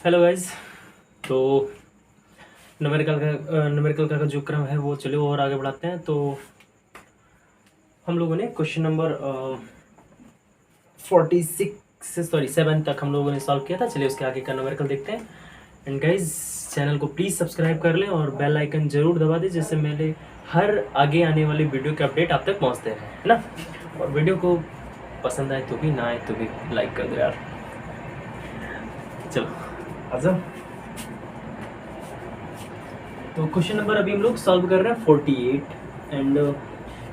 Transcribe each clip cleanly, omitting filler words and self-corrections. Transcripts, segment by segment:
Hello guys. तो numerical का जो क्रम है वो चलिए और आगे बढ़ाते हैं। तो हम लोगों ने क्वेश्चन नंबर 7 तक हम लोगों ने सॉल्व किया था। चलिए उसके आगे का न्यूमेरिकल देखते हैं। एंड गाइस, चैनल को प्लीज़ सब्सक्राइब कर लें और बेल आइकन ज़रूर दबा दें, जिससे मेरे हर आगे आने वाली वीडियो के अपडेट आप तक पहुंचते हैं, है ना। और वीडियो को पसंद आए तो भी, ना आए तो भी लाइक कर दो यार। चलो आ जाओ। तो क्वेश्चन नंबर अभी हम लोग सॉल्व कर रहे हैं 48। एंड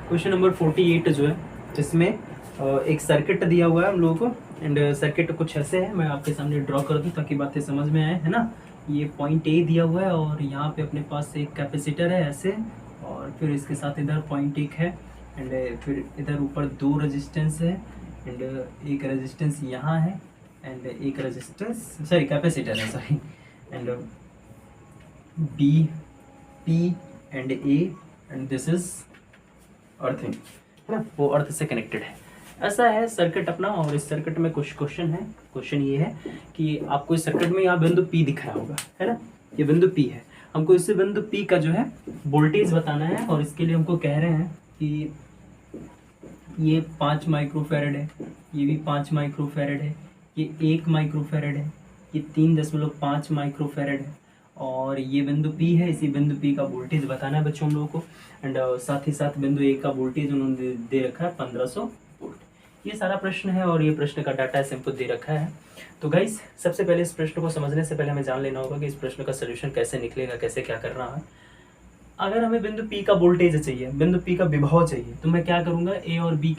क्वेश्चन नंबर 48 जो है, इसमें एक सर्किट दिया हुआ है हम लोगों को। एंड सर्किट कुछ ऐसे है, मैं आपके सामने ड्रॉ कर दूं ताकि बातें समझ में आए, है ना। ये पॉइंट ए दिया हुआ है और यहाँ पे अपने पास एक कैपेसिटर है ऐसे, और फिर इसके साथ इधर पॉइंट एक है। एंड फिर इधर ऊपर दो रेजिस्टेंस है, एंड एक रेजिस्टेंस यहाँ है, एंड एक रेजिस्टेंस सॉरी कैपेसिटर है sorry. And B P and A, and this is earthing, है ना, वो अर्थ से कनेक्टेड है। ऐसा है सर्किट अपना। और इस सर्किट में कुछ क्वेश्चन है। क्वेश्चन ये है कि आपको इस सर्किट में यहाँ बिंदु पी दिख रहा होगा, है ना। ये बिंदु पी है। हमको इस बिंदु पी का जो है वोल्टेज बताना है, और इसके लिए हमको कह रहे हैं कि ये 5 माइक्रोफैरड है, ये भी 5 माइक्रोफैरड है, ये 1 माइक्रोफैरड है, ये 3.5 माइक्रोफैरड है, और ये बिंदु पी है। इसी बिंदु पी का वोल्टेज बताना है बच्चों हम लोगों को। एंड साथ ही साथ बिंदु ए का वोल्टेज उन्होंने दे रखा है 1500 वोल्ट। ये सारा प्रश्न है और ये प्रश्न का डाटा इनपुट दे रखा है। तो गाइस, सबसे पहले इस प्रश्न को समझने से पहले हमें जान लेना होगा कि इस प्रश्न का सोल्यूशन कैसे निकलेगा, कैसे क्या करना है। अगर हमें बिंदु पी का वोल्टेज चाहिए, बिंदु पी का विभव चाहिए, तो मैं क्या करूंगा, ए और पी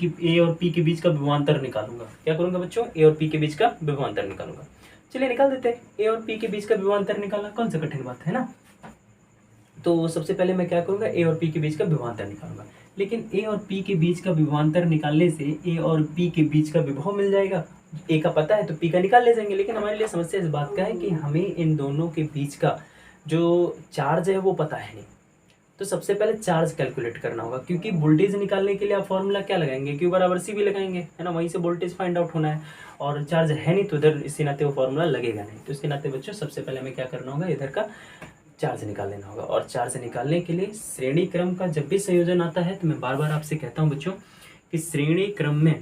के बीच का विभवांतर निकालूंगा। क्या करूंगा बच्चों, ए और पी के बीच का विभवांतर निकालूंगा। चलिए निकाल देते हैं। ए और पी के बीच का विभवांतर निकालना कौन सा कठिन बात है ना। तो सबसे पहले मैं क्या करूंगा, ए और पी के बीच का विभवांतर निकालूंगा। लेकिन ए और पी के बीच का विभवांतर निकालने से ए और पी के बीच का विभव मिल जाएगा। ए का पता है तो पी का निकाल ले जाएंगे। लेकिन हमारे लिए समस्या इस बात का है कि हमें इन दोनों के बीच का जो चार्ज है वो पता है नहीं। तो सबसे पहले चार्ज कैलकुलेट करना होगा, क्योंकि वोल्टेज निकालने के लिए आप फॉर्मूला क्या लगाएंगे, क्यू बराबर सी भी लगाएंगे, है ना। वहीं से वोल्टेज फाइंड आउट होना है, और चार्ज है नहीं तो इधर इसी नाते वो फॉर्मूला लगेगा नहीं। तो इसके नाते बच्चों सबसे पहले हमें क्या करना होगा, इधर का चार्ज निकाल लेना होगा। और चार्ज निकालने के लिए श्रेणी क्रम का जब भी संयोजन आता है, तो मैं बार बार आपसे कहता हूँ बच्चों कि श्रेणी क्रम में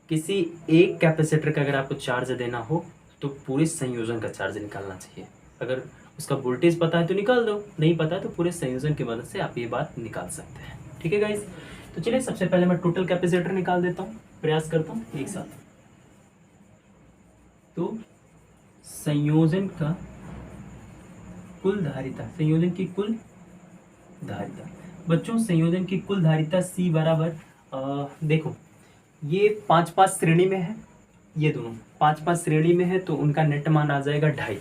किसी एक कैपेसिटर का अगर आपको चार्ज देना हो तो पूरे संयोजन का चार्ज निकालना चाहिए। अगर उसका वोल्टेज पता है तो निकाल दो, नहीं पता है तो पूरे संयोजन की मदद से आप ये बात निकाल सकते हैं। ठीक है गाइस। तो चलिए सबसे पहले मैं टोटल कैपेसिटर निकाल देता हूँ, प्रयास करता हूँ एक साथ। तो संयोजन का कुल धारिता, संयोजन की कुल धारिता बच्चों, संयोजन की कुल धारिता C बराबर देखो, ये 5-5 श्रेणी में है, ये दोनों 5-5 श्रेणी में है, तो उनका नेट मान आ जाएगा 2.5,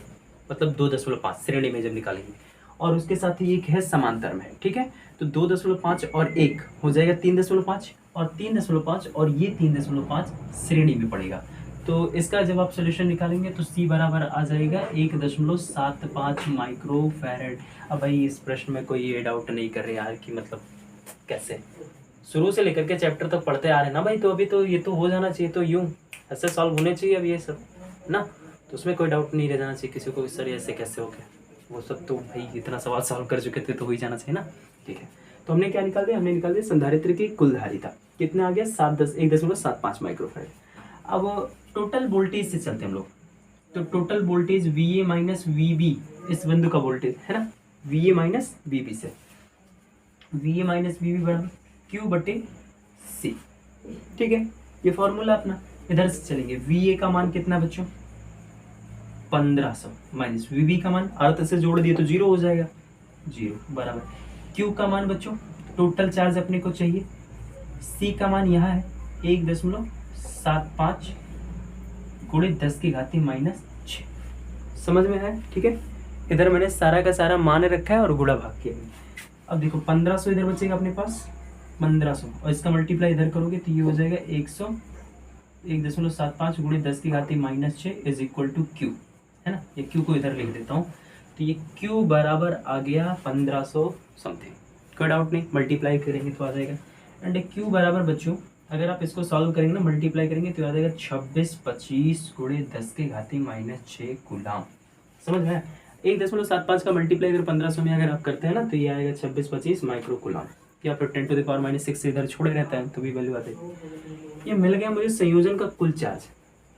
मतलब 2.5 श्रेणी में जब निकालेंगे। और उसके साथ ही एक है समांतर में, ठीक है। तो 2.5 और 1 हो जाएगा 3.5, और 3.5 और ये 3.5 श्रेणी में पड़ेगा। तो इसका जब आप सोल्यूशन निकालेंगे तो C बराबर आ जाएगा 1.75 माइक्रोफैरड। अब भाई इस प्रश्न में कोई ये डाउट नहीं कर रहे यार कि मतलब कैसे, शुरू से लेकर के चैप्टर तक पढ़ते आ रहे हैं ना भाई, तो अभी तो ये तो हो जाना चाहिए, तो यूँ ऐसे सॉल्व होने चाहिए अब ये सब ना। तो उसमें कोई डाउट नहीं रह जाना चाहिए किसी को, सर ऐसे कैसे हो गया, वो सब तो भाई इतना सवाल सॉल्व कर चुके थे तो हो ही जाना चाहिए ना। ठीक है, तो हमने क्या निकाल दिया, हमने निकाल दिया संधारित्र की कुल धारिता। कितना आ गया, 1.75 माइक्रोफैरड। अब टोटल वोल्टेज से चलते हम लोग। तो total voltage VA minus VB, इस बिंदु का वोल्टेज है ना, VA माइनस VB से, VA माइनस VB बराबर Q/C। ठीक है, ये फॉर्मूला अपना। इधर से चलेंगे, VA का मान कितना बच्चों, 1500 माइनस VB का मान, अर्थ से जोड़ दिए तो 0 हो जाएगा, 0 बराबर Q का मान बच्चों, टोटल चार्ज अपने को चाहिए, C का मान यहाँ है 1.75 गुणित 10⁻⁻6। समझ में है, ठीक है। इधर मैंने सारा का सारा मान रखा है और गुणा भाग किया। अब देखो 1500 इधर बचेगा अपने पास 1500, और इसका मल्टीप्लाई इधर करोगे तो ये हो जाएगा 1.75 गुणित 10⁻⁻6 इज इक्वल टू Q, है ना। ये Q को इधर लिख देता हूँ, तो ये Q बराबर आ गया 1500 समथिंग। कोई डाउट नहीं, मल्टीप्लाई करेंगे तो आ जाएगा। एंड Q बराबर बच्चों, अगर आप इसको सॉल्व करेंगे ना, मल्टीप्लाई करेंगे तो आ जाएगा 2625 गुणित 10⁻⁻6 कूलाम। समझ में आया? 1.75 का मल्टीप्लाई अगर 1500 में अगर आप करते हैं ना तो ये आएगा 2625 माइक्रो कूलम, या फिर 10⁻⁻6 इधर छोड़े रहता है तो भी वैल्यू आती है। ये मिल गया मुझे संयोजन का कुल चार्ज।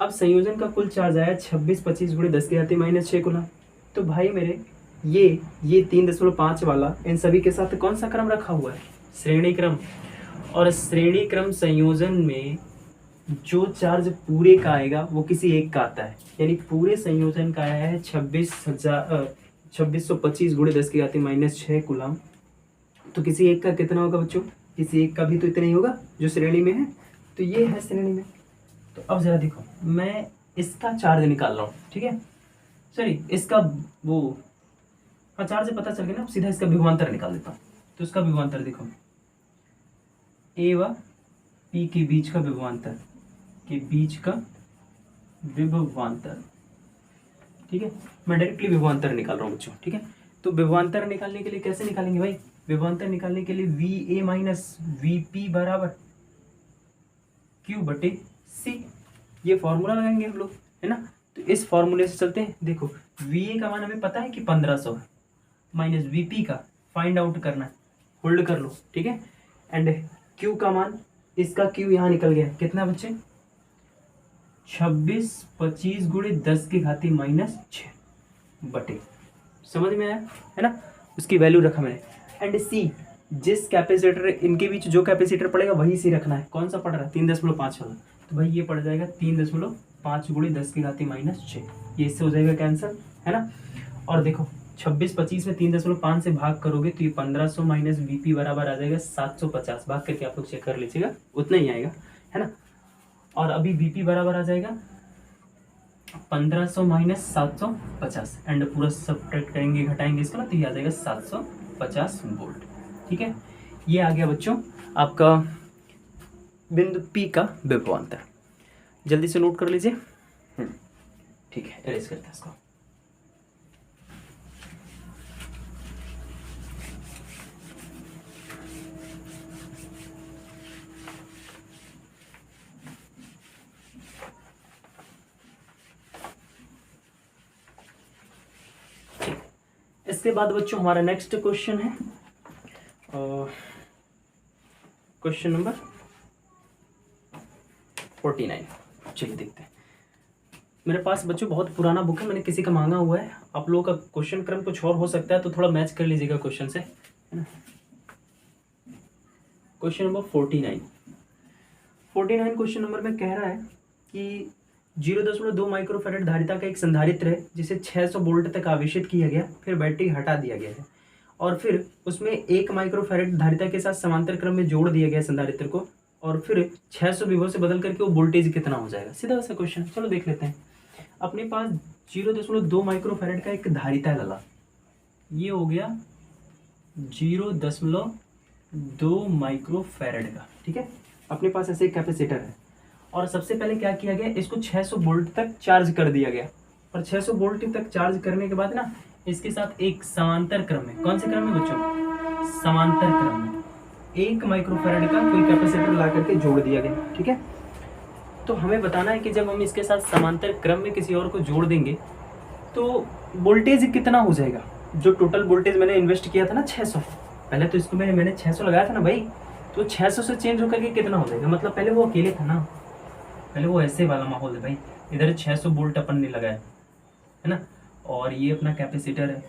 अब संयोजन का कुल चार्ज आया 2625 गुणे 10⁻⁻6 गुना। तो भाई मेरे ये 3.5 वाला इन सभी के साथ कौन सा क्रम रखा हुआ है? श्रेणी क्रम। और श्रेणी क्रम संयोजन में जो चार्ज पूरे का आएगा वो किसी एक का आता है, यानी पूरे संयोजन का आया है 2625 गुणे 10⁻⁻6 कूलम। तो किसी एक का कितना होगा बच्चों? किसी एक का भी तो इतना ही होगा जो श्रेणी में है, तो ये है श्रेणी में। तो अब जरा देखो, मैं इसका चार्ज निकाल रहा हूँ, ठीक है, सॉरी इसका वो चार्ज पता चल गया ना, अब सीधा इसका विभवांतर निकाल देता हूँ। तो इसका विभवांतर देखो, ए व पी के बीच का विभवांतर, ठीक है। मैं डायरेक्टली विभवांतर निकाल रहा हूँ बच्चों, ठीक है। तो विभवांतर निकालने के लिए कैसे निकालेंगे भाई? विभवांतर निकालने के लिए we A minus V P बराबर क्यू बटे सी, ये फॉर्मूला लगाएंगे हम लोग, है ना। तो इस फॉर्मूले से चलते हैं। देखो वी ए का मान हमें पता है कि 1500 है, माइनस वी पी का फाइंड आउट करना है, होल्ड कर लो, ठीक है। एंड क्यू का मान, इसका क्यू यहाँ निकल गया, कितना बच्चे? 2625 गुणे 10⁻⁻6 बटे, समझ में आया है ना, उसकी वैल्यू रखा मैंने। एंड सी, जिस कैपेसिटर इनके बीच जो कैपेसिटर पड़ेगा वही सी रखना है। कौन सा पड़ रहा है? 3.5 वाला, तो भाई ये पड़ जाएगा 3.5 गुणे 10⁻⁻6, ये इससे हो जाएगा कैंसिल, है ना। और देखो 2625 में 3.5 से भाग करोगे तो ये 1500 माइनस वीपी बराबर आ जाएगा 750, भाग करके आप लोग चेक कर लीजिएगा, उतना ही आएगा, है ना। और अभी वीपी बराबर आ जाएगा 1500 माइनस 750, एंड पूरा सब्ट्रैक्ट करेंगे, घटाएंगे इसको ना, तो ये आ जाएगा 750 वोल्ट, ठीक है। ये आ गया बच्चों आपका बिंदु P का विभवांतर। जल्दी से नोट कर लीजिए, ठीक है, एरेज करते हैं इसको। इसके बाद बच्चों हमारा नेक्स्ट क्वेश्चन है, क्वेश्चन नंबर 49। चलिए देखते हैं। मेरे पास बच्चों बहुत पुराना बुक है, मैंने किसी का मांगा हुआ है। आप लोगों का क्वेश्चन क्रम कुछ और हो सकता है, तो थोड़ा मैच कर लीजिएगा क्वेश्चन से, है ना। क्वेश्चन नंबर 49 क्वेश्चन नंबर में कह रहा है कि 0.2 माइक्रोफैरेड धारिता का एक संधारित्र है जिसे 600 वोल्ट तक आवेशित किया गया, फिर बैटरी हटा दिया गया है और फिर उसमें 1 माइक्रोफैरेड धारिता के साथ समांतर क्रम में जोड़ दिया गया संधारित्र को, और फिर 600 विभव से बदल करके वो वोल्टेज कितना हो जाएगा। सीधा सा क्वेश्चन, चलो देख लेते हैं। अपने पास 0.2 माइक्रोफैरेड का एक धारिता लला, ये हो गया 0.2 माइक्रोफैरेड का, ठीक है। अपने पास ऐसे एक कैपेसिटर है और सबसे पहले क्या किया गया, इसको 600 वोल्ट तक चार्ज कर दिया गया, और 600 वोल्ट तक चार्ज करने के बाद ना इसके साथ एक समांतर क्रम में, कौन से क्रम में बच्चों? समांतर क्रम में 1 माइक्रोफैरेड का कोई कैपेसिटर ला करके जोड़ दिया गया, ठीक है। तो हमें बताना है कि जब हम इसके साथ समांतर क्रम में किसी और को जोड़ देंगे तो वोल्टेज कितना हो जाएगा। जो टोटल वोल्टेज मैंने इन्वेस्ट किया था ना 600, पहले तो इसको मैंने 600 लगाया था ना भाई, तो 600 से चेंज होकर के कितना हो जाएगा। मतलब पहले वो अकेले था ना, पहले वो ऐसे वाला माहौल है भाई, इधर 600 वोल्ट अपन ने लगाया है ना, और ये अपना कैपेसिटर है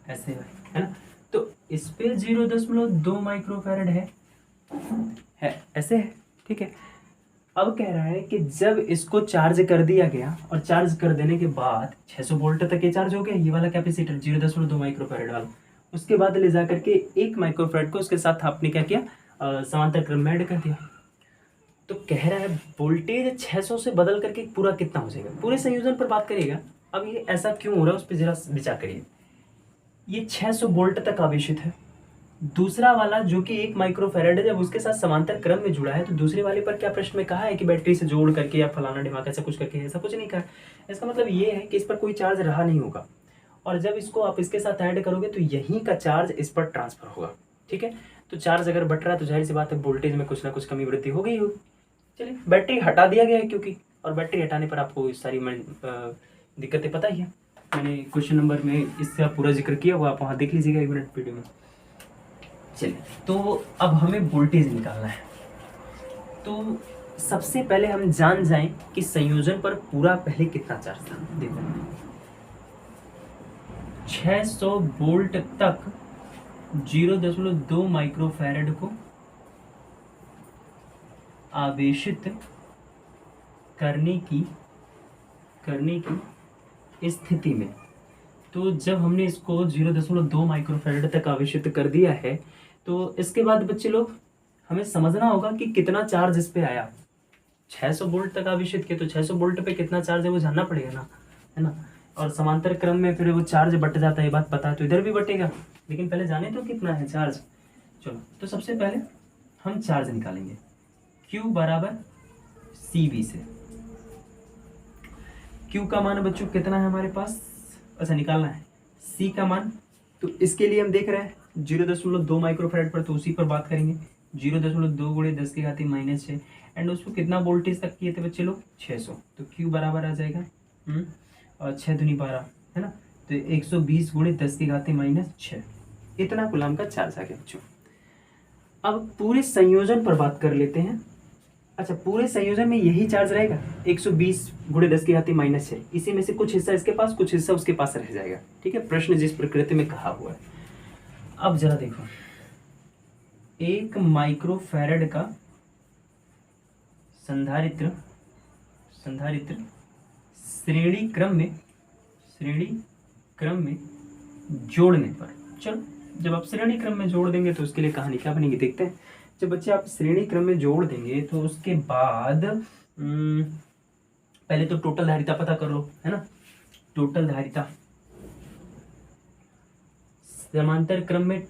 ऐसे है ना। तो इस पे 0.2 माइक्रोफैरेड है ऐसे है, ठीक है। अब कह रहा है कि जब इसको चार्ज कर दिया गया और चार्ज कर देने के बाद 600 वोल्ट तक ये चार्ज हो गया, ये वाला कैपेसिटर 0.2 माइक्रोफैरेड वाला, उसके बाद ले जा करके 1 माइक्रोफैरेड को उसके साथ आपने क्या किया, समांतर क्रम में ऐड कर दिया। तो कह रहा है वोल्टेज 600 से बदल करके पूरा कितना हो जाएगा, पूरे संयोजन पर बात करिएगा। अब ये ऐसा क्यों हो रहा है उस पर जरा विचार करिए। ये 600 वोल्ट तक आवेशित है, दूसरा वाला जो कि 1 माइक्रोफैरेड है, जब उसके साथ समांतर क्रम में जुड़ा है तो दूसरे वाले पर क्या प्रश्न में कहा है कि बैटरी से जोड़ करके या फलाना ढिमाका ऐसा कुछ करके, ऐसा कुछ नहीं कहा। इसका मतलब ये है कि इस पर कोई चार्ज रहा नहीं होगा, और जब इसको आप इसके साथ ऐड करोगे तो यहीं का चार्ज इस पर ट्रांसफर होगा, ठीक है। तो चार्ज अगर बढ़ रहा है तो जाहिर सी बात है वोल्टेज में कुछ ना कुछ कमी वृद्धि हो गई होगी। चलिए बैटरी हटा दिया गया है क्योंकि, और बैटरी हटाने पर आपको सारी दिक्कतें पता ही है, मैंने क्वेश्चन नंबर में इसका पूरा जिक्र किया, वो आप वहाँ देख लीजिएगा 1 मिनट वीडियो में। चलिए, तो अब हमें वोल्टेज निकालना है। तो सबसे पहले हम जान जाएं कि संयोजन पर पूरा पहले कितना चार्ज था। देखो 600 वोल्ट तक 0.2 माइक्रोफैरड को आवेशित करने की स्थिति में, तो जब हमने इसको 0.2 माइक्रोफैरड तक आवेशित कर दिया है, तो इसके बाद बच्चे लोग हमें समझना होगा कि कितना चार्ज इस पे आया। 600 वोल्ट तक आवेशित किया, तो 600 वोल्ट पे कितना चार्ज है वो जानना पड़ेगा ना, है ना। और समांतर क्रम में फिर वो चार्ज बट जाता है, बात पता है, तो इधर भी बटेगा, लेकिन पहले जाने तो कितना है चार्ज। चलो, तो सबसे पहले हम चार्ज निकालेंगे Q बराबर CV से। Q का मान बच्चों कितना है हमारे पास, अच्छा निकालना है C का मान, तो इसके लिए हम देख रहे हैं 0.2 माइक्रोफैरड पर, तो उसी पर बात करेंगे। 0.2 गुणे 10 की घाती -6, एंड उसको कितना वोल्टेज तक किए थे बच्चे लोग, 600, तो Q बराबर आ जाएगा और 6 दूनी 12, है ना, तो 120 गुणे 10 की घाती -6, इतना कूलम का चार्ज आ गया बच्चों। अब पूरे संयोजन पर बात कर लेते हैं। अच्छा, पूरे संयोजन में यही चार्ज रहेगा 120 गुणे 10 की घाती -6, इसी में से कुछ हिस्सा इसके पास, कुछ हिस्सा उसके पास रह जाएगा, ठीक है, प्रश्न जिस प्रकृति में कहा हुआ है। अब जरा देखो, 1 माइक्रोफैरड का संधारित्र श्रेणी क्रम में जोड़ने पर, चलो जब आप श्रेणी क्रम में जोड़ देंगे तो उसके लिए कहानी क्या बनेगी देखते हैं। जब बच्चे आप श्रेणी क्रम में जोड़ देंगे तो उसके बाद पहले तो टोटल धारिता पता कर लो, है ना। टोटल धारिता समांतर क्रम में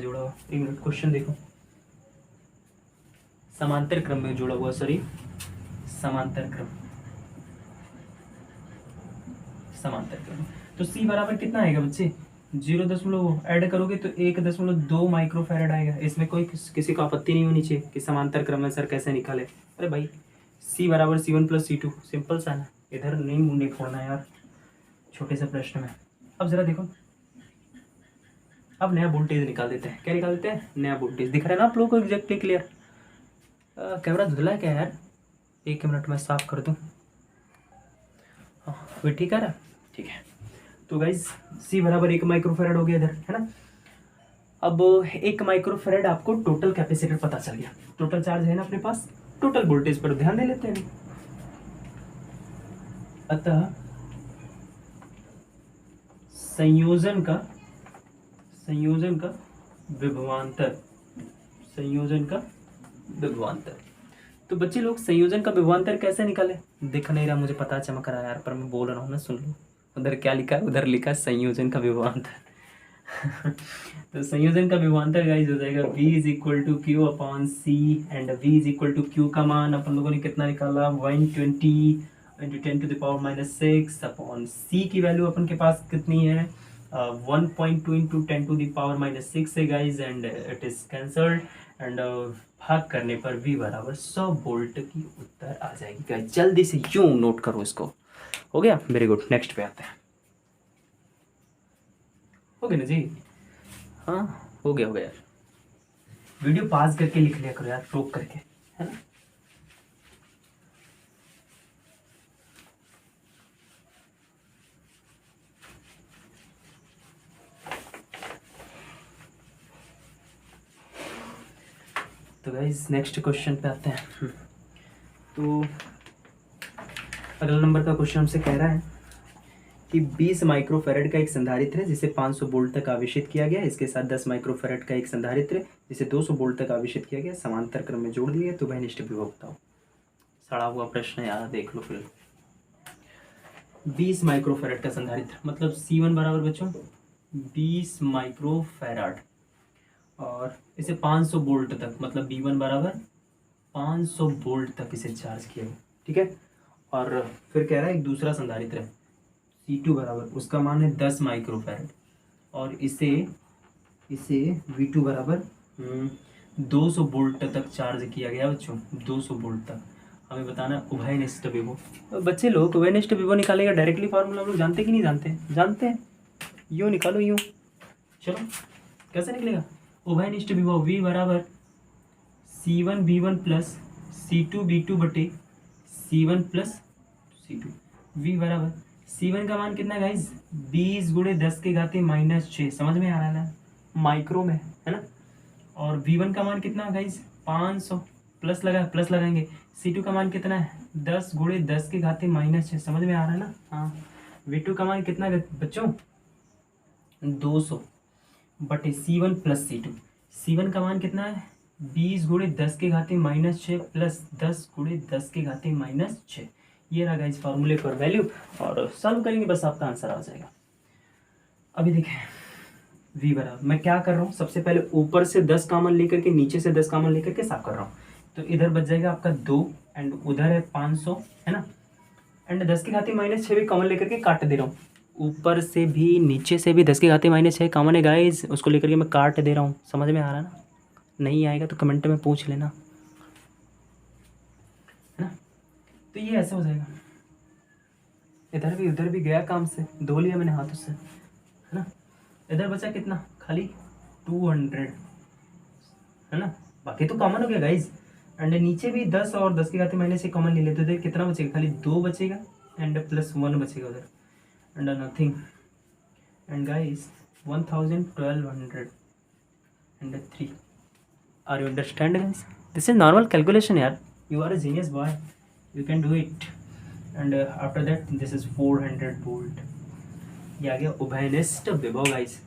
जोड़ा हुआ, 1 मिनट क्वेश्चन देखो, समांतर क्रम में जोड़ा हुआ, समांतर क्रम, तो C बराबर कितना आएगा बच्चे, 0 ऐड करोगे तो 1.2 माइक्रोफैरड आएगा। इसमें कोई किसी को आपत्ति नहीं होनी चाहिए कि समांतर क्रम में सर कैसे निकाले। अरे भाई C बराबर C1 + C2, सिंपल सा है, इधर नहीं मुंह फोड़ना यार छोटे से प्रश्न में। अब जरा देखो, अब नया वोल्टेज निकाल देते हैं। क्या निकाल देते हैं, नया वोल्टेज। दिख रहा है ना आप लोगों को एग्जैक्टली क्लियर। कैमरा धुला है क्या यार, 1 मिनट में साफ कर दूं। हाँ वे ठीक है ना, ठीक है। तो गाइज C बराबर 1 माइक्रोफैरड हो गया इधर, है ना। अब 1 माइक्रोफैरड आपको टोटल कैपेसिटर पता चल गया, टोटल चार्ज है ना अपने पास। टोटल वोल्टेज पर ध्यान दे लेते हैं। अतः संयोजन का विभवांतर, तो बच्चे लोग संयोजन का विभवांतर कैसे निकाले, दिख नहीं रहा मुझे, पता चमक रहा है यार, पर मैं बोल रहा हूँ ना, सुन लो। उधर क्या लिखा है, उधर लिखा है संयोजन का विभवांतर। तो संयोजन का विभवांतर गाइस हो जाएगा V = Q/C, and V = Q का मान अपन लोगों ने कितना निकाला, 120 × 10⁻⁶ C की वैल्यू अपन के पास कितनी है, 1.2 × 10⁻⁶ है guys, and it is cancelled, and भाग करने पर V बराबर 100 वोल्ट की उत्तर आ जाएगी गाइज। जल्दी से यूं नोट करो इसको, हो गया, वेरी गुड। नेक्स्ट पे आते हैं, हो गया ना जी, हाँ हो गया यार। वीडियो पास करके लिख लिया करो यार, रोक करके, है ना। तो गाइस नेक्स्ट क्वेश्चन पे आते हैं। तो अगला नंबर का क्वेश्चन हमसे कह रहा है कि 20 माइक्रोफैरड का एक संधारित्र है जिसे 500 वोल्ट तक आवेशित किया गया, इसके साथ 10 माइक्रोफैरड का एक संधारित्र जिसे 200 वोल्ट तक आवेशित किया गया, समांतर क्रम में जोड़ दिए, तो वह निष्ठ विभव बताओ। सड़ा हुआ प्रश्न है यार, देख लो फिर। 20 माइक्रोफैरड का संधारित्र मतलब C1 बराबर बच्चों 20 माइक्रोफैरड, और इसे 500 वोल्ट तक मतलब V1 बराबर 500 वोल्ट तक इसे चार्ज किया, ठीक है। और फिर कह रहा है एक दूसरा संधारित्र है C2 बराबर, उसका मान है 10 माइक्रोफैरड, और इसे V2 बराबर 200 वोल्ट तक चार्ज किया गया बच्चों, 200 वोल्ट तक। हमें बताना उभयनिष्ठ विभव। बच्चे लोग उभयनिष्ठ विभव निकालेगा डायरेक्टली फार्मूला हम लोग जानते कि नहीं जानते? जानते हैं। यूँ निकालो यूँ। चलो कैसे निकलेगा? उभयनिष्ठ विभव v बराबर C1v1 प्लस C2v2 बटे C1 प्लस C2। v बराबर C1 का मान कितना है गाइज? 20 गुणे 10 के घाते -6। समझ में आ रहा है ना? माइक्रो में है ना। और V1 का मान कितना है गाइज? 500। प्लस लगाएंगे। C2 का मान कितना है? 10 गुणे 10 के घाते -6। समझ में आ रहा है ना? हाँ। V2 का मान कितना है बच्चों? 200 बटे C1 प्लस C2। C1 का मान कितना है? 20 गुणे 10 के घाते -6 प्लस 10 गुणे 10 के घाते -6। ये रहा गाइस फार्मूले पर वैल्यू, और सॉल्व करेंगे बस आपका आंसर आ जाएगा। अभी देखें v बराबर, मैं क्या कर रहा हूँ, सबसे पहले ऊपर से 10 कॉमन लेकर के नीचे से 10 कॉमन लेकर के साफ कर रहा हूँ। तो इधर बच जाएगा आपका 2 एंड उधर है 500 है ना। एंड 10 के घाते -6 भी कॉमन लेकर के काट दे रहा हूँ। ऊपर से भी नीचे से भी 10 के घाते -6 कॉमन है गाइस, उसको लेकर के मैं काट दे रहा हूँ। समझ में आ रहा है ना? नहीं आएगा तो कमेंट में पूछ लेना है ना। तो ये ऐसे हो जाएगा, इधर भी उधर भी गया काम से, धो लिया मैंने हाथों से है ना। इधर बचा कितना? खाली 200 है ना। बाकी तो कॉमन हो गया गाइज। एंड नीचे भी 10 और 10 के घाते -6 कॉमन ले लेते थे, कितना बचेगा? खाली 2 बचेगा एंड +1 बचेगा उधर and nothing. And guys 1200 and 3। Are you understand guys? This is normal calculation यार, you are a genius boy, you can do it. And after that this is 400 volt. ये आ गया उभयनिष्ठ विभव गाइस,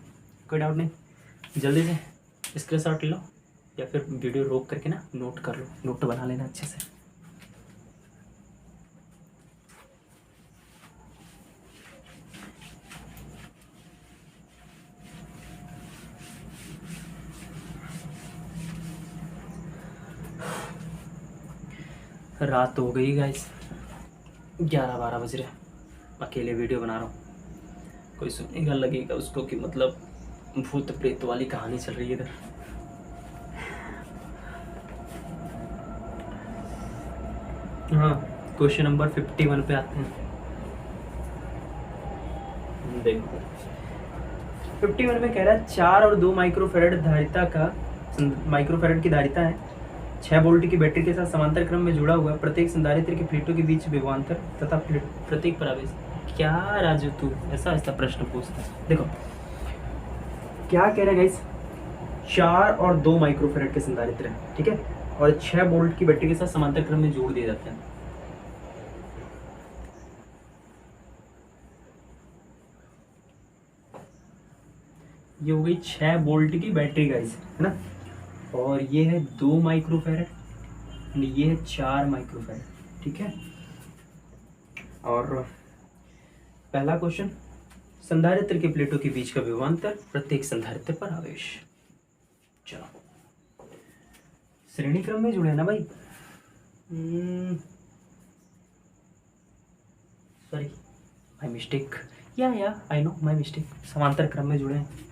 कोई डाउट नहीं। जल्दी से स्क्रीनशॉट ले लो या फिर वीडियो रोक करके ना नोट कर लो, नोट बना लेना अच्छे से। रात हो गई गाइस, 11-12 बज रहे, अकेले वीडियो बना रहा हूँ। कोई सुनेगा लगेगा उसको कि मतलब भूत प्रेत वाली कहानी चल रही है इधर। हाँ, क्वेश्चन नंबर 51 पे आते हैं। देखो 51 में कह रहा है 4 और 2 माइक्रोफेरेड धारिता का, माइक्रोफेरेड की धारिता है, 6 वोल्ट की बैटरी के साथ समांतर क्रम में जुड़ा हुआ है। प्रत्येक संधारित्र की प्लेटों के बीच विभवांतर तथा प्रत्येक प्रवेश। क्या राजू तू ऐसा ऐसा प्रश्न पूछता है? देखो क्या कह रहा है गाइस, 4 और 2 माइक्रोफेरेड के संधारित्र है, ठीक है, और 6 वोल्ट की बैटरी के साथ समांतर क्रम में जोड़ दिए जाते हैं। ये हो गई 6 वोल्ट की बैटरी गाइस है ना, और ये है 2 माइक्रोफेरेड, ये है 4 माइक्रोफेरेड, ठीक है। और पहला क्वेश्चन, संधारित्र के प्लेटों के बीच का विभवांतर, प्रत्येक संधारित्र पर आवेश। चलो श्रेणी क्रम में जुड़े ना भाई, सॉरी माय मिस्टेक, या आई नो माय मिस्टेक, समांतर क्रम में जुड़े हैं।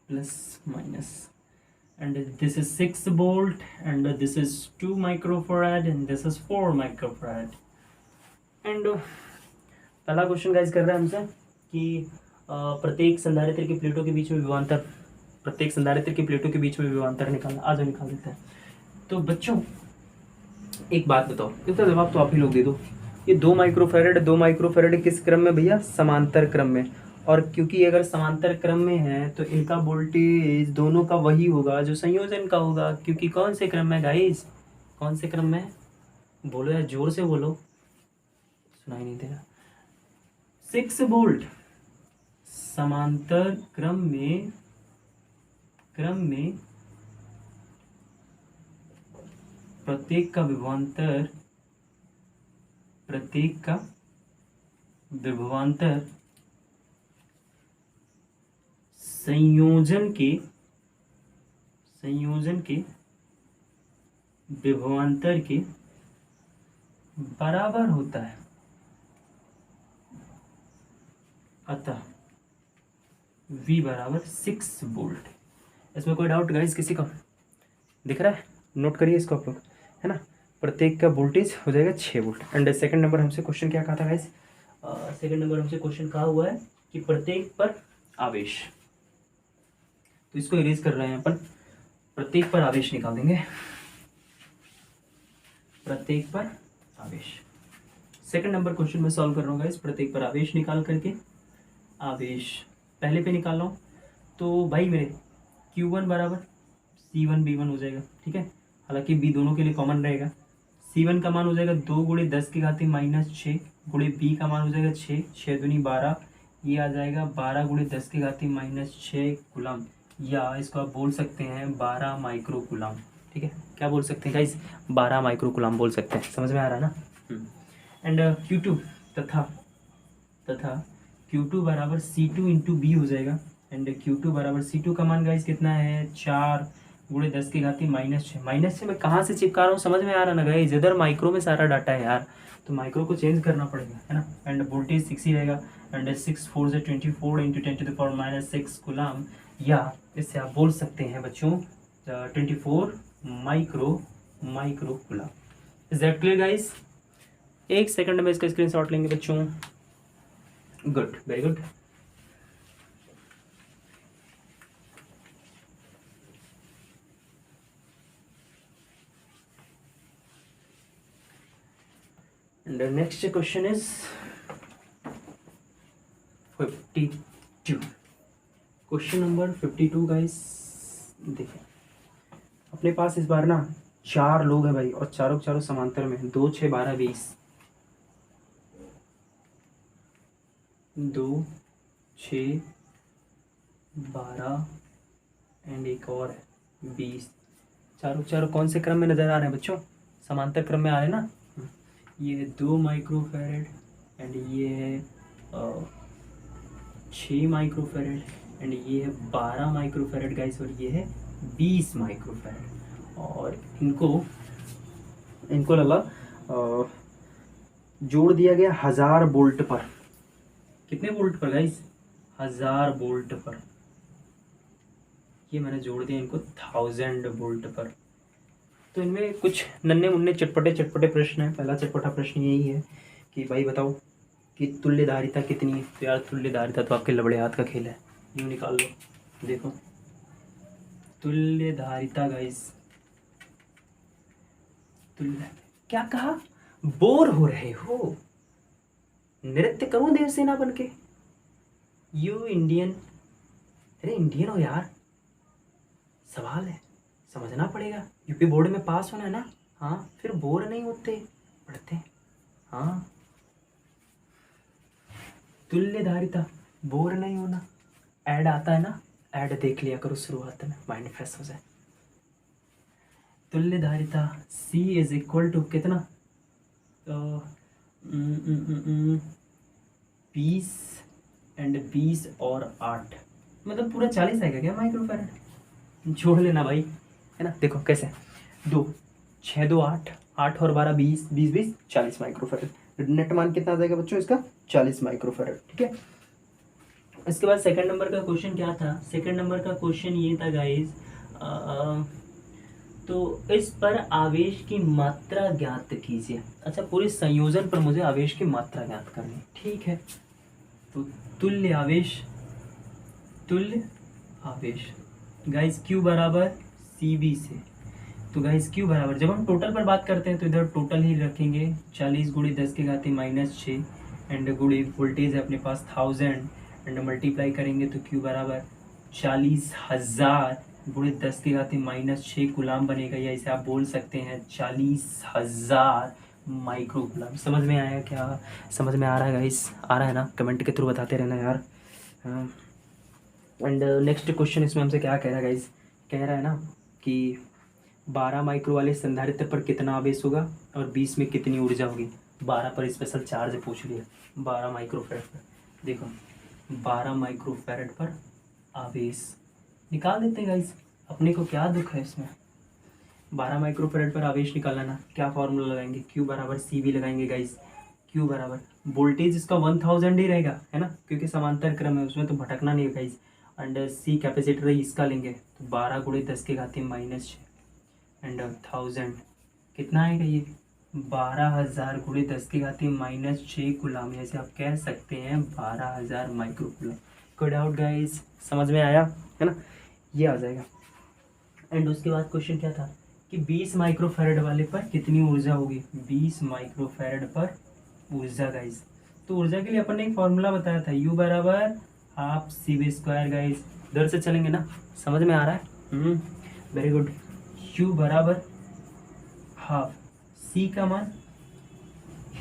plus minus, and this is 6 volt and this is 2 microfarad and this is 4 microfarad। and पहला क्वेश्चन गाइस कर रहा है हमसे कि प्रत्येक संधारित्र की प्लेटों के बीच में विभवांतर, प्रत्येक संधारित्र की प्लेटों के बीच में विभवांतर निकालना। आज निकाल देते हैं। तो बच्चों एक बात बताओ, इसका जवाब तो आप ही लोग दे दो। ये 2 माइक्रोफेरेड किस क्रम में भैया? समांतर क्रम में। और क्योंकि अगर समांतर क्रम में है तो इनका वोल्टेज दोनों का वही होगा जो संयोजन का होगा, क्योंकि कौन से क्रम में गाइस, कौन से क्रम में? बोलो यार, जोर से बोलो, सुनाई नहीं दे रहा। 6 वोल्ट समांतर क्रम में प्रत्येक का विभवांतर संयोजन के विभवांतर के बराबर होता है, अतः V बराबर 6 वोल्ट। इसमें कोई डाउट गाइस किसी का दिख रहा है? नोट करिए इसको आप लोग, है ना। प्रत्येक का वोल्टेज हो जाएगा 6 वोल्ट। एंड सेकंड नंबर हमसे क्वेश्चन क्या कहा था गाइस? सेकंड नंबर हमसे क्वेश्चन कहा हुआ है कि प्रत्येक पर आवेश, तो इसको इरेज कर रहे हैं अपन, प्रत्येक पर आवेश निकाल देंगे, प्रत्येक पर आवेश। सेकंड नंबर क्वेश्चन में सॉल्व कर रहा हूँ गाइस, प्रत्येक पर आवेश निकाल करके, आवेश पहले पे निकाल रहा हूँ, तो भाई मेरे Q1 बराबर C1 B1 हो जाएगा, ठीक है। हालांकि B दोनों के लिए कॉमन रहेगा। C1 का मान हो जाएगा 2 गुणे 10 की घाती -6 गुणे B का मान हो जाएगा 6, 6 दूनी 12, ये आ जाएगा 12 गुणे 10 की घाती -6 कूलम, या इसको आप बोल सकते हैं 12 माइक्रो कूलम, ठीक है। क्या बोल सकते हैं गाइस? 12 माइक्रो कूलम बोल सकते हैं। समझ में आ रहा है ना? एंड Q2 तथा Q2 बराबर C2 इंटू बी हो जाएगा। एंड Q2 बराबर C2 का मान गाइस कितना है? 4 गुणे 10 की घाती -6। -6 मैं कहाँ से चिपका रहा हूँ समझ में आ रहा ना गाइस? इधर माइक्रो में सारा डाटा है यार, तो माइक्रो को चेंज करना पड़ेगा, है ना। एंड वोल्टेज 6 ही रहेगा। एंड 6 4 से 24 इंटू 10⁻⁻6 कूलम, या इससे आप बोल सकते हैं बच्चों 24 micro coulomb. Is that clear guys? एक सेकंड में इसका स्क्रीनशॉट लेंगे बच्चों। Good, very good. And the next question is 52. Question number 52 guys, देखिए अपने पास इस बार ना 4 लोग हैं भाई, और चारों चारों समांतर में, 2 6 12 20, 2 6 12 एंड एक और है 20। चारों चारों कौन से क्रम में नजर आ रहे हैं बच्चों? समांतर क्रम में आ रहे हैं ना। ये 2 माइक्रोफैरेड एंड ये है 6 माइक्रोफैरेड एंड ये है 12 माइक्रोफैरेड गाइस, और ये है 20 माइक्रोफैरेड। और इनको लगा जोड़ दिया गया 1000 वोल्ट पर। कितने वोल्ट पर गाइस? 1000 वोल्ट पर। ये मैंने जोड़ दिया इनको 1000 वोल्ट पर। तो इनमें कुछ नन्हे मुन्ने चटपटे प्रश्न हैं। पहला चटपटा प्रश्न यही है कि भाई बताओ कि तुल्यधारिता कितनी है? तो यार तुल्यधारिता तो आपके लबड़े हाथ का खेल है, यूँ निकाल लो। देखो तुल्यधारिता गाइस, तुल्य क्या कहा? बोर हो रहे हो? नृत्य करूं देवसेना बनके? यू इंडियन, अरे इंडियन हो यार, सवाल है, समझना पड़ेगा। यूपी बोर्ड में पास होना है ना, हाँ, फिर बोर नहीं होते पढ़ते, हाँ। तुल्यधारिता, बोर नहीं होना। ऐड आता है ना, ऐड देख लिया करो शुरुआत में, माइंड फ्रेश हो जाए। तुल्यधारिता C इज इक्वल टू कितना? 20 एंड 20 और 8, मतलब पूरा 40 आएगा क्या माइक्रोफैरेड? जोड़ लेना भाई, है ना। देखो कैसे, 2 6 2 8, 8 और 12 20, 20 20 40 माइक्रोफैरेड। नेट मान कितना आ जाएगा बच्चों इसका? 40 माइक्रोफैरेड, ठीक है। इसके बाद सेकंड नंबर का क्वेश्चन क्या था? सेकंड नंबर का क्वेश्चन ये था गाइस, तो इस पर आवेश की मात्रा ज्ञात कीजिए। अच्छा, पूरे संयोजन पर मुझे आवेश की मात्रा ज्ञात करनी, ठीक है। तो तुल्य आवेश गाइस Q बराबर CB से। तो गाइस Q बराबर, जब हम टोटल पर बात करते हैं तो इधर टोटल ही रखेंगे, 40 गुणे 10 की घाती -6 एंड गुणे वोल्टेज है अपने पास 1000 एंड मल्टीप्लाई करेंगे तो Q बराबर 40,000 गुणे 10 की घाती -6 गुलाम बनेगा, या इसे आप बोल सकते हैं 40,000 माइक्रो गुलाम। समझ में आया क्या? समझ में आ रहा है गाइस? आ रहा है ना? कमेंट के थ्रू बताते रहना यार। एंड नेक्स्ट क्वेश्चन इसमें हमसे क्या कह रहा है गाइस? कह रहा है ना कि 12 माइक्रो वाले संधारित्र पर कितना आवेश होगा और 20 में कितनी ऊर्जा होगी। 12 पर स्पेशल चार्ज पूछ लिया, 12 माइक्रोफैरेड पर। देखो 12 माइक्रोफैरेड पर आवेश निकाल देते हैं गाइस, अपने को क्या दुख है इसमें। 12 माइक्रोफेरेड पर आवेश निकालना ना, क्या फॉर्मूला लगाएंगे, Q बराबर CV लगाएंगे गाइस। Q बराबर वोल्टेज इसका 1000 ही रहेगा, है ना, क्योंकि समांतर क्रम है, उसमें तो भटकना नहीं है गाइस। एंड C कैपेसिटर इसका लेंगे तो 12 गुणे 10 के घाती -6 एंड 1000 कितना आएगा ये 12,000 गुणे 10 की घाती -6 कूलम, जैसे आप कह सकते हैं 12,000 माइक्रो कूलम। कोई डाउट गाइस, समझ में आया है ना, ये आ जाएगा। एंड उसके बाद क्वेश्चन क्या था कि 20 माइक्रोफैरड वाले पर कितनी ऊर्जा होगी, 20 माइक्रोफैरड पर ऊर्जा गाइस। तो ऊर्जा के लिए अपन ने एक फॉर्मूला बताया था, U बराबर हाफ CV² गाइस। इधर से चलेंगे ना, समझ में आ रहा है, वेरी गुड। U बराबर हाफ C का मान,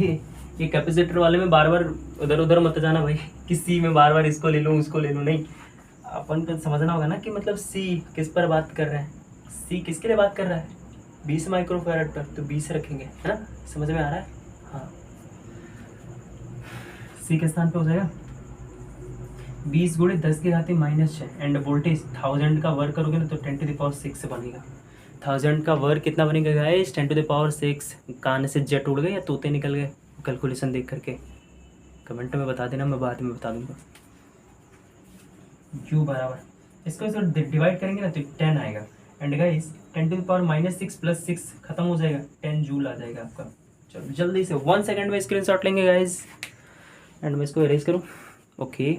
ये कैपेसिटर वाले में बार बार उधर उधर मत जाना भाई कि C में बार बार इसको ले लूँ उसको ले लूँ, नहीं, अपन को समझना होगा ना कि मतलब C किस पर बात कर रहे हैं, C किसके लिए बात कर रहा है, 20 माइक्रोफैरड पर, तो 20 रखेंगे, है ना, समझ में आ रहा है। हाँ, C के स्थान पे हो जाएगा 20 गुणे 10 की घाती -6 एंड वोल्टेज 1000 का वर्ग करोगे ना तो 10⁶ बनेगा। 1000 का वर्ग कितना बनेगा गाइस, 10⁶। कान से जेट उड़ गए या तोते निकल गए, कैलकुलेशन देख करके कमेंट में बता देना, मैं बाद में बता दूंगा। U बराबर इसको डिवाइड करेंगे ना तो 10 आएगा एंड गाइस 10⁻6 + 6 खत्म हो जाएगा, 10 जूल आ जाएगा आपका। चलो जल्दी से 1 सेकंड में स्क्रीनशॉट लेंगे गाइस एंड मैं इसको इरेज करूँ, okay.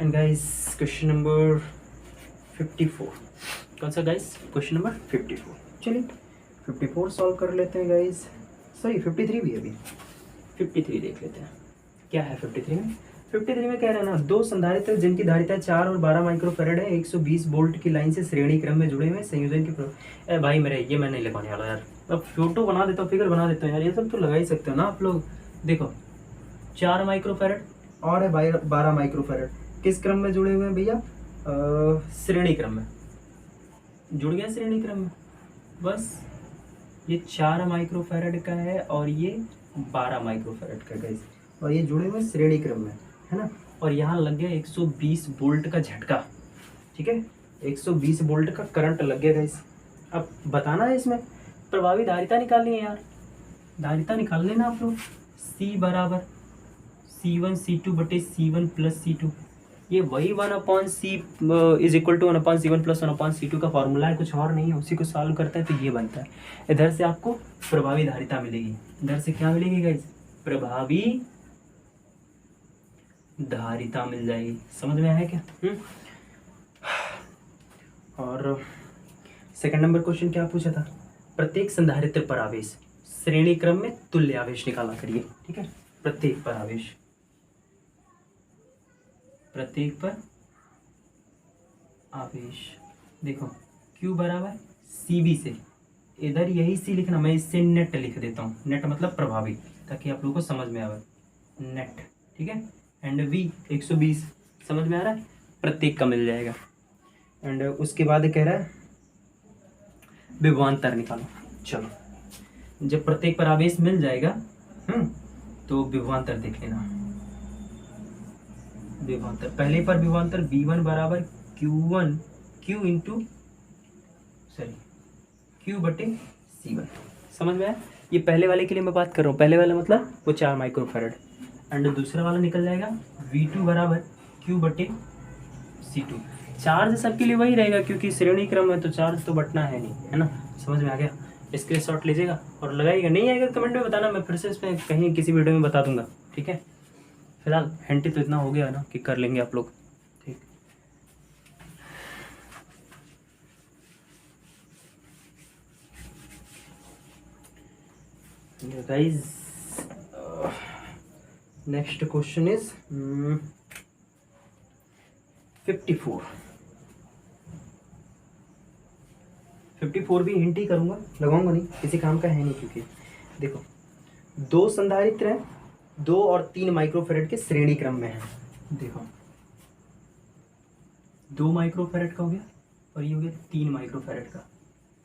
And guys question number 54, कौन सा गाइस, क्वेश्चन नंबर 54। चलिए 54 सॉल्व कर लेते हैं गाइस, सॉरी 53 भी है अभी, 53 देख लेते हैं क्या है 53 में। 53 में कह रहे हैं ना, दो संधारित्र जिनकी धारिता 4 और 12 माइक्रोफैरड है 120 वोल्ट की लाइन से श्रेणी क्रम में जुड़े हुए संयोजन के भाई मेरे ये मैं नहीं ले पाने वाला यार, अब फोटो बना देता हूँ, फिगर बना देता हूँ यार, ये सब तो लगा ही सकते हो ना आप लोग। देखो 4 माइक्रोफैरड और है 12 माइक्रोफैरड, किस क्रम में जुड़े हुए हैं भैया, श्रेणी क्रम में जुड़ गया, श्रेणी क्रम में, बस ये 4 माइक्रोफैरड का है और ये 12 माइक्रोफैरड का गाइस, और ये जुड़े हुए श्रेणी क्रम में, है ना, और यहाँ लग गया 120 वोल्ट का झटका, ठीक है, 120 वोल्ट का करंट लग गया गाइस। अब बताना है इसमें प्रभावी धारिता निकालनी है यार, धारिता निकाल लेना आप लोग। C बराबर C1 C2 बटे C1 + C2, ये वही 1/C is equal to 1/C1 + 1/C2 का फॉर्मूला है, कुछ और नहीं है, उसी को सॉल्व करते हैं तो ये बनता है। इधर से आपको प्रभावी धारिता मिलेगी, इधर से क्या मिलेगी गाइस, प्रभावी धारिता मिल जाएगी, समझ में आया क्या। और सेकंड नंबर क्वेश्चन क्या पूछा था, प्रत्येक संधारित्र पर आवेश श्रेणी क्रम में तुल्य आवेश निकाला करिए, ठीक है, प्रत्येक पर आवेश, प्रत्येक पर आवेश। देखो Q बराबर CV से, इधर यही C लिखना, मैं इससे नेट लिख देता हूँ, नेट मतलब प्रभावी, ताकि आप लोगों को समझ में आवे, नेट, ठीक है, एंड V 120, समझ में आ रहा है, प्रत्येक का मिल जाएगा। एंड उसके बाद कह रहा है विभवांतर निकालो, चलो जब प्रत्येक पर आवेश मिल जाएगा तो विभवांतर देख लेना, विभवांतर पहले पर विभवांतर V1 बराबर Q बटे C1, समझ में आया, ये पहले वाले के लिए मैं बात कर रहा हूँ, पहले वाला मतलब वो 4 माइक्रोफैरड एंड दूसरा वाला निकल जाएगा V2 बराबर Q बटे C2। चार्ज सबके लिए वही रहेगा क्योंकि श्रेणी क्रम है तो चार्ज तो बटना है नहीं, है ना, समझ में आ गया। स्क्रीनशॉट लीजिएगा और लगाइएगा, नहीं आएगा कमेंट में बताना, मैं फिर से इसमें कहीं किसी वीडियो में बता दूंगा, ठीक है। फिलहाल हिंट तो इतना हो गया ना कि कर लेंगे आप लोग, ठीक। गाइस नेक्स्ट क्वेश्चन इज 54 भी हिंट ही करूंगा, लगाऊंगा नहीं, किसी काम का है नहीं, क्योंकि देखो दो संधारित्र हैं 2 और 3 माइक्रोफैरड के श्रेणी क्रम में है, देखो 2 माइक्रोफैरड का हो गया और ये हो गया 3 माइक्रोफैरड का,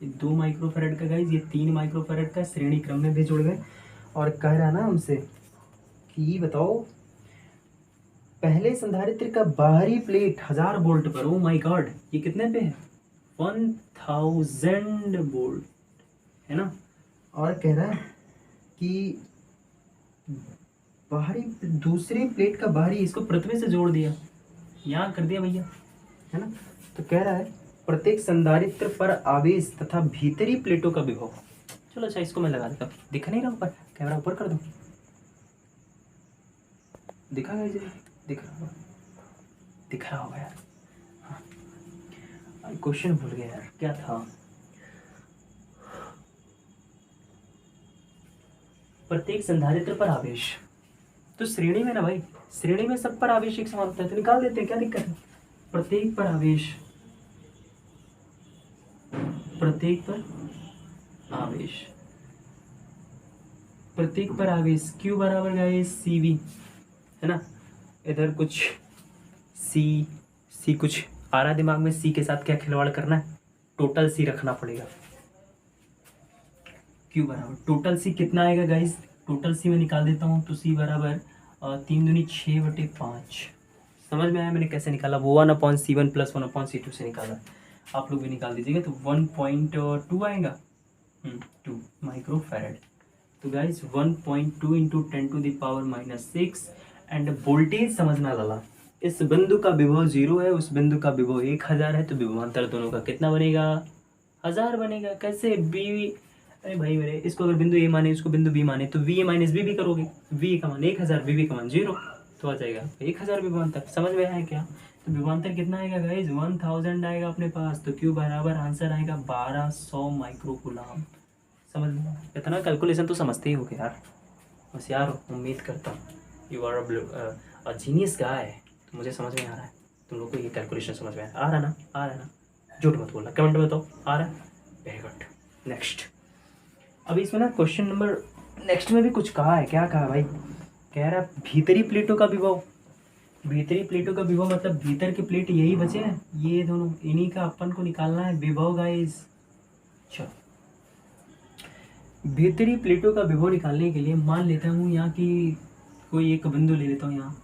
ये 2 माइक्रोफैरड का गाइज, ये 3 माइक्रोफैरड का श्रेणी क्रम में भी जुड़ गए। और कह रहा ना हमसे कि बताओ पहले संधारित्र का बाहरी प्लेट 1000 वोल्ट पर, ओ माय गॉड, ये कितने पे है 1000 वोल्ट, है ना। और कह रहा है कि बाहरी दूसरी प्लेट का बाहरी, इसको पृथ्वी से जोड़ दिया, यहाँ कर दिया भैया, है ना। तो कह रहा है प्रत्येक संधारित्र पर आवेश तथा भीतरी प्लेटों का विभव। चलो अच्छा, इसको मैं लगा देता हूँ, दिख नहीं रहा ऊपर, कैमरा ऊपर कर दो, दिखा गया जी, दिख रहा होगा यार। हाँ क्वेश्चन भूल गया यार, क्या था। प्रत्येक संधारित्र पर आवेश, तो श्रेणी में ना भाई, श्रेणी में सब पर आवेश एक समान होता है, तो निकाल देते हैं, क्या दिक्कत है। प्रत्येक पर आवेश, प्रत्येक पर आवेश, प्रत्येक पर आवेश Q बराबर गाइस CV, है ना। इधर कुछ C कुछ आ रहा है दिमाग में, C के साथ क्या खिलवाड़ करना है, टोटल C रखना पड़ेगा। Q बराबर टोटल C कितना आएगा गाइस, टोटल C में निकाल देता हूँ, तो C बराबर 3 दूनी 6/5। समझ में आया मैंने कैसे निकाला, वो 1/C1 + 1/C2 से निकाला, आप लोग भी निकाल दीजिएगा। तो 1.2 आएगा, 2 माइक्रोफैरड। तो गाइस 1.2 इंटू 10⁻⁻6। एंड वोल्टेज समझना लाला, इस बिंदु का विभव 0 है, उस बिंदु का विभव 1000 है, तो विभवांतर दोनों का कितना बनेगा 1000 बनेगा। कैसे बी, अरे भाई मेरे, इसको अगर बिंदु ए माने, इसको बिंदु बी माने, तो वी ए माइनस बी भी करोगे, वी का मान 1000, वी बी का मान 0, तो आ जाएगा 1000 विभवांतर। समझ में आया क्या। तो विभवांतर कितना आएगा गाइज 1000 आएगा अपने पास, तो क्यू बराबर आंसर आएगा 1200 माइक्रोकूलम। समझ में इतना कैलकुलेशन तो समझते ही हो गया यार, बस यार उम्मीद करता हूँ यू आर अ जीनियस गाय, तो मुझे समझ में आ रहा है, तुम लोग को ये कैलकुलेशन समझ में आ रहा ना, आ रहा है ना, झूठ मत बोलना, कमेंट में बताओ आ रहा है, वेरी गुड। नेक्स्ट, अभी इसमें ना क्वेश्चन नंबर नेक्स्ट में भी कुछ कहा है, क्या कहा भाई, कह रहा भीतरी प्लेटों का विभव, भीतरी प्लेटों का विभव मतलब भीतर के प्लेट यही बचे हैं, ये दोनों, इन्हीं का अपन को निकालना है विभव गाइस। चलो भीतरी प्लेटों का विभव निकालने के लिए मान लेता हूँ यहाँ की कोई एक बिंदु ले लेता हूँ यहाँ,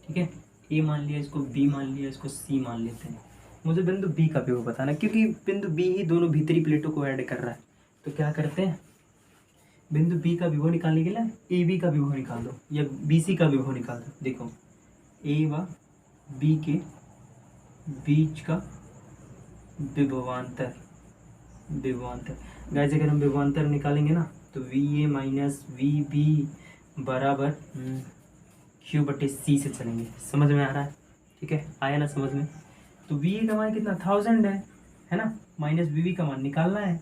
ठीक है, ए मान लिया, इसको बी मान लिया, इसको सी मान लेते हैं। मुझे बिंदु बी का विभव बताना, क्योंकि बिंदु बी ही दोनों भीतरी प्लेटों को ऐड कर रहा है। तो क्या करते हैं, बिंदु बी का विभव निकालने के लिए ए बी का विभव निकाल दो, या बी सी का विभव निकाल दो। देखो ए व बी के बीच का विभवांतर, विभवांतर गाइस अगर हम विभवांतर निकालेंगे ना, तो V A minus V B बराबर क्यू बटे सी से चलेंगे। समझ में आ रहा है, ठीक है, आया ना समझ में। तो वी ए का मान कितना 1000 है ना, माइनस वी बी का मान निकालना है,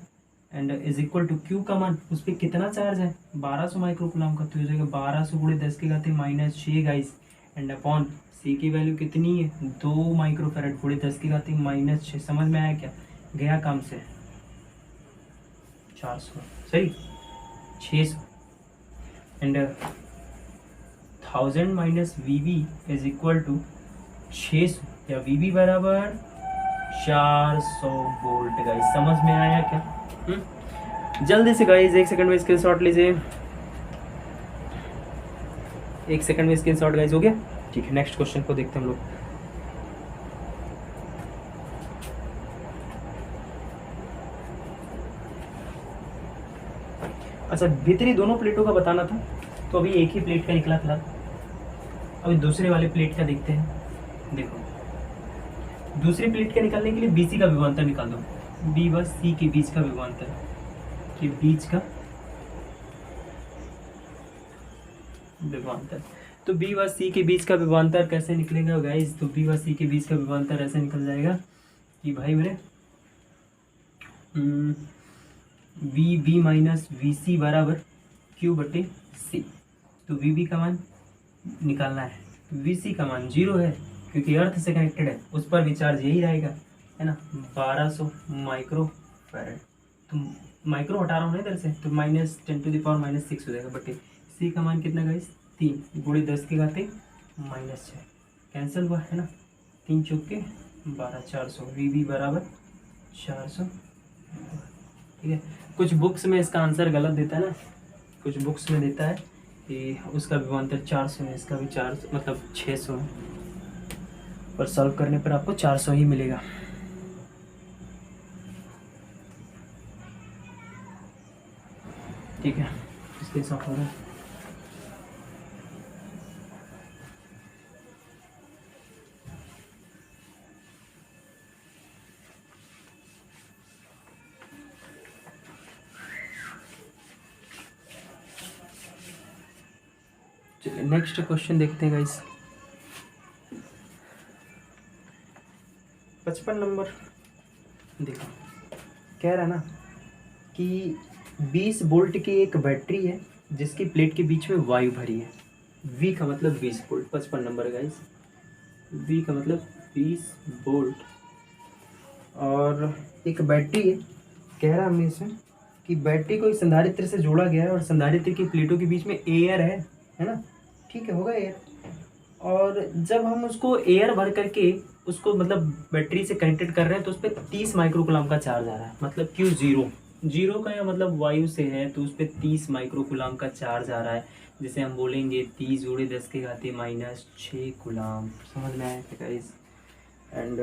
and is equal to Q का मान, उस पर कितना चार्ज है 1200 माइक्रोकूलम का, तो हो जाएगा 1200 × 10⁻⁻6 गाइस, एंड अपॉन सी की वैल्यू कितनी है 2 माइक्रोफैरड × 10⁻⁻6। समझ में आया क्या, गया काम से 400 सही 600, and 1000 minus V B is equal to 600, या वी बी बराबर 400 वोल्ट गाइस। समझ में आया क्या, जल्दी से गाइस 1 सेकंड में स्क्रीनशॉट लीजिए, 1 सेकंड में स्क्रीनशॉट गाइस, हो गया, ठीक है। नेक्स्ट क्वेश्चन को देखते हैं हम लोग। अच्छा भीतरी दोनों प्लेटों का बताना था, तो अभी एक ही प्लेट का निकला फिलहाल, अभी दूसरे वाले प्लेट का देखते हैं। देखो दूसरी प्लेट का निकालने के लिए बीसी का विभवांतर निकाल दो, बी व सी के बीच का विभवांतर, के बीच का विभवांतर। तो बी व सी के बीच का विभवांतर कैसे निकलेगा गाइस, तो बी व सी के बीच का विभवांतर ऐसे निकल जाएगा कि भाई मेरे वी बी माइनस वी सी बराबर क्यू बटे सी। तो वी बी का मान निकालना है, वी सी का मान 0 है क्योंकि अर्थ से कनेक्टेड है, उस पर भी चार्ज यही रहेगा, है ना, 1200 माइक्रोफैरड। तो माइक्रो हटा रहा हूँ ना इधर से, तो -10⁻⁻6 हो जाएगा बटे सी का मान कितना गाइस 3 × 10⁻⁻6 कैंसिल हुआ, है ना, 3 × 4 = 12, 400, वी बी बराबर 400 ठीक है। कुछ बुक्स में इसका आंसर गलत देता है ना, कुछ बुक्स में देता है कि उसका विभवांतर 400 है, इसका भी 400 मतलब 600 है, पर सॉल्व करने पर आपको 400 ही मिलेगा। ठीक है, इसके साथ हो रहा है। चलिए नेक्स्ट क्वेश्चन देखते हैं गाइस। 55 नंबर देखो, कह रहा है ना कि 20 वोल्ट की एक बैटरी है जिसकी प्लेट के बीच में वायु भरी है। V का मतलब 20 वोल्ट, 55 नंबर गाइस। V का मतलब 20 वोल्ट और एक बैटरी है। कह रहा हमें इसमें कि बैटरी को एक संधारित्र से जोड़ा गया है और संधारित्र की प्लेटों के बीच में एयर है ना, ठीक है, होगा एयर। और जब हम उसको एयर भर करके उसको मतलब बैटरी से कनेक्टेड कर रहे हैं तो उस पर 30 माइक्रोकुलाम का चार्ज आ रहा है। मतलब क्यू जीरो का या मतलब वायु से है तो उस पर 30 माइक्रोकुलाम का चार्ज आ रहा है, जिसे हम बोलेंगे 30 × 10⁻⁶ कुलाम। समझ में आया क्या गाइस? एंड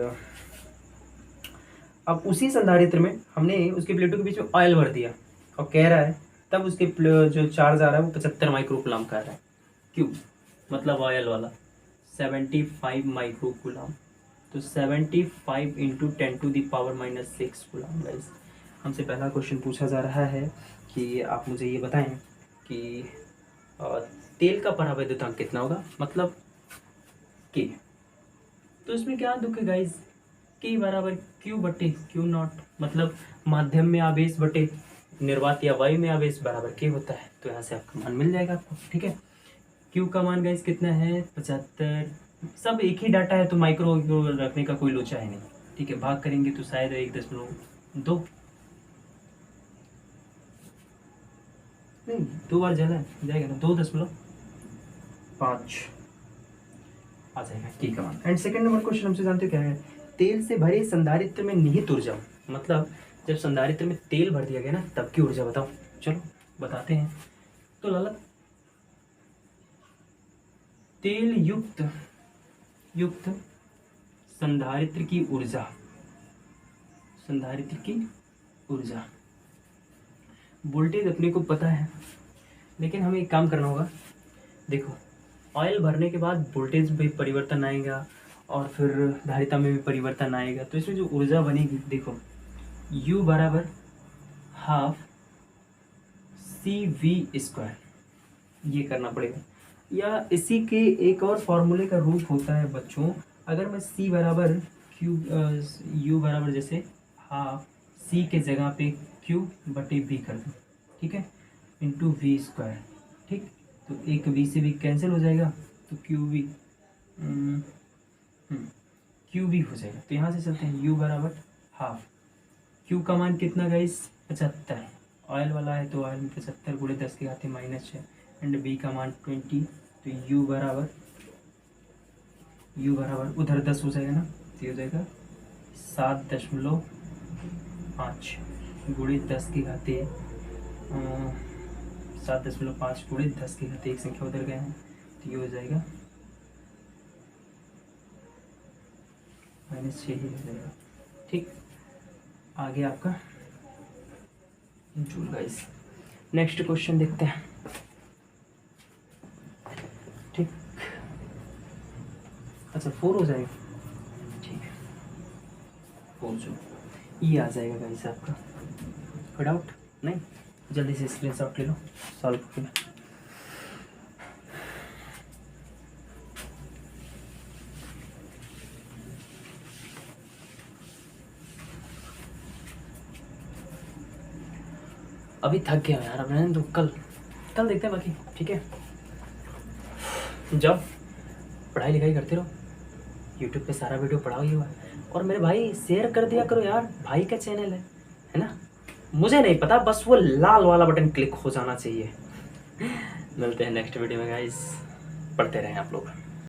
अब उसी संधारित्र में हमने उसके प्लेटों के बीच में ऑयल भर दिया और कह रहा है तब उसके जो चार्ज आ रहा है वो 75 माइक्रोकुलाम का आ रहा है। क्यों? मतलब ऑयल वाला 75 माइक्रोकुलाम, तो 75 × 10⁻⁻⁶ कुलाम। गाइस हमसे पहला क्वेश्चन पूछा जा रहा है कि आप मुझे ये बताएं कि तेल का परावैद्युतांक कितना होगा, मतलब के। तो इसमें क्या दुख है गाइस, के बराबर Q/Q0, मतलब माध्यम में आवेश बटे निर्वात या वायु में आवेश बराबर के होता है। तो यहाँ से आपका मान मिल जाएगा आपको। ठीक है, Q का मान गाइस कितना है 75। सब एक ही डाटा है तो माइक्रो रखने का कोई लोचा है नहीं। ठीक है, भाग करेंगे तो शायद 1.2 नहीं, 2 बार जाएगा ना, 2.5 आ जाएगा की का मान। एंड सेकंड नंबर क्वेश्चन हमसे जानते हो क्या है, तेल से भरे संधारित्र में निहित ऊर्जा, मतलब जब संधारित्र में तेल भर दिया गया ना तब की ऊर्जा बताओ। चलो बताते हैं। तो लाला तेल युक्त संधारित्र की ऊर्जा वोल्टेज अपने को पता है, लेकिन हमें एक काम करना होगा। देखो, ऑयल भरने के बाद वोल्टेज में परिवर्तन आएगा और फिर धारिता में भी परिवर्तन आएगा, तो इसमें जो ऊर्जा बनेगी देखो U बराबर ½ CV², ये करना पड़ेगा। या इसी के एक और फॉर्मूले का रूप होता है बच्चों, अगर मैं C बराबर U बराबर जैसे ½ C के जगह पे Q/V कर दूँ, ठीक है, इंटू V²। ठीक, तो एक V से भी कैंसिल हो जाएगा तो QV हो जाएगा। तो यहाँ से चलते हैं U बराबर ½ Q का मान कितना गाइस 75, ऑयल वाला है तो ऑयल में 75 × 10⁻⁻⁶ एंड B का मान 20। तो U बराबर उधर 10 हो जाएगा ना, तो ये हो जाएगा 7.5 × 10⁻⁵ एक संख्या उधर गए हैं, तो ये हो जाएगा -6 ही हो जाएगा। ठीक, आगे आपका जूल गाइस। नेक्स्ट क्वेश्चन देखते हैं। ठीक, अच्छा 4 हो जाएगा, ठीक है 4 जो ये आ जाएगा गाइस आपका। कोई डाउट नहीं? जल्दी से स्क्रीनशॉट ले लो सॉल्व करके। अभी थक गया यार, अब रहने दो, कल देखते हैं बाकी। ठीक है, जब पढ़ाई लिखाई करते रहो, यूट्यूब पे सारा वीडियो पढ़ा ही हुआ है। और मेरे भाई शेयर कर दिया करो यार, भाई का चैनल है ना। मुझे नहीं पता, बस वो लाल वाला बटन क्लिक हो जाना चाहिए। मिलते हैं नेक्स्ट वीडियो में गाइस, पढ़ते रहें आप लोग।